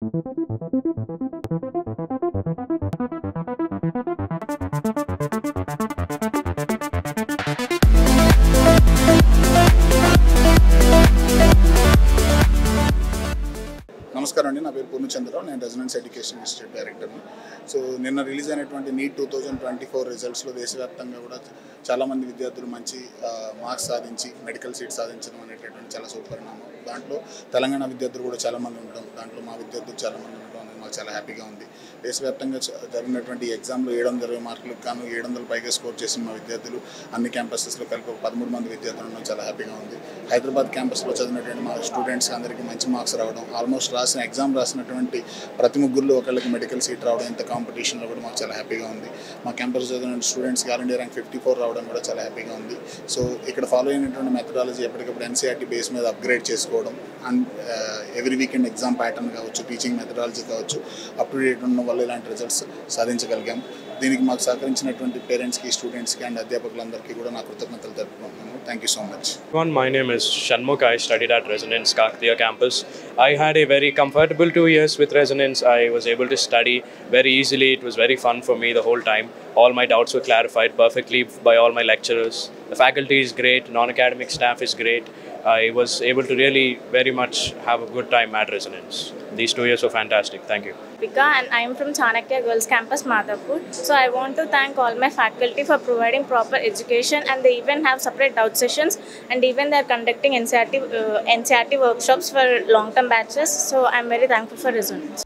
నమస్కారం అండి, నా పేరు పూర్ణచంద్రరావు. నేను రెసిడెన్స్ ఎడ్యుకేషన్ ఇన్స్టిట్యూట్ డైరెక్టర్ని. సో నిన్న రిలీజ్ అయినటువంటి నీట్ 2024 రిజల్ట్స్లో దేశవ్యాప్తంగా కూడా చాలామంది విద్యార్థులు మంచి మార్క్స్ సాధించి మెడికల్ సీట్ సాధించడం అనేటటువంటి చాలా శుభపరిణామం. దాంట్లో తెలంగాణ విద్యార్థులు కూడా చాలామంది ఉండడం, దాంట్లో మా విద్యార్థులు చాలామంది ఉండడం అనేది మాకు చాలా హ్యాపీగా ఉంది. దేశవ్యాప్తంగా జరిగినటువంటి ఎగ్జామ్లో 720 మార్కులకు గాను 700 పైగా స్కోర్ చేసిన మా విద్యార్థులు అన్ని క్యాంపసెస్లో కలిపి 13 మంది విద్యార్థులు ఉండడం చాలా హ్యాపీగా ఉంది. హైదరాబాద్ క్యాంపస్లో చదివినటువంటి మా స్టూడెంట్స్ అందరికీ మంచి మార్క్స్ రావడం, ఆల్మోస్ట్ ఎగ్జామ్ రాసినటువంటి ప్రతి ముగ్గురులో ఒకళ్ళకి మెడికల్ సీట్ రావడం, ఇంత కాంపిటీషన్లో కూడా మాకు చాలా హ్యాపీగా ఉంది. మా క్యాంపస్ చదివిన స్టూడెంట్స్కి ఆల్ ఇండియా ర్యాంక్ 54 రావడం కూడా చాలా హ్యాపీగా ఉంది. సో ఇక్కడ ఫాలో అయినటువంటి మెథడాలజీ ఎప్పటికప్పుడు ఎన్సీఆర్టీ బేస్ మీద అప్గ్రేడ్ చేసుకోవడం and every weekend exam pattern కావచ్చు, టీచింగ్ మెథడాలజీ కావచ్చు, అప్ టు డేట్ ఉన్న వల్ల ఇలాంటి రిజల్ట్స్ సాధించగలిగాం. దీనికి మాకు సహకరించినటువంటి పేరెంట్స్కి, స్టూడెంట్స్కి అండ్ అధ్యాపకులందరికీ కూడా నా కృతజ్ఞతలు తెలుపుకుంటున్నాను. Thank you so much. My name is Shanmukh. I studied at Resonance Kakatiya campus. I had a very comfortable 2 years with Resonance. I was able to study very easily. It was very fun for me the whole time. All my doubts were clarified perfectly by all my lecturers. The faculty is great. Non-academic staff is great. I was able to really very much have a good time at Resonance. These 2 years were fantastic. Thank you. Vika, and I am from Chanakya Girls Campus, Madhapur. So I want to thank all my faculty for providing proper education, and they even have separate doubt sessions, and even they are conducting NCERT workshops for long-term batches. So I am very thankful for Resonance.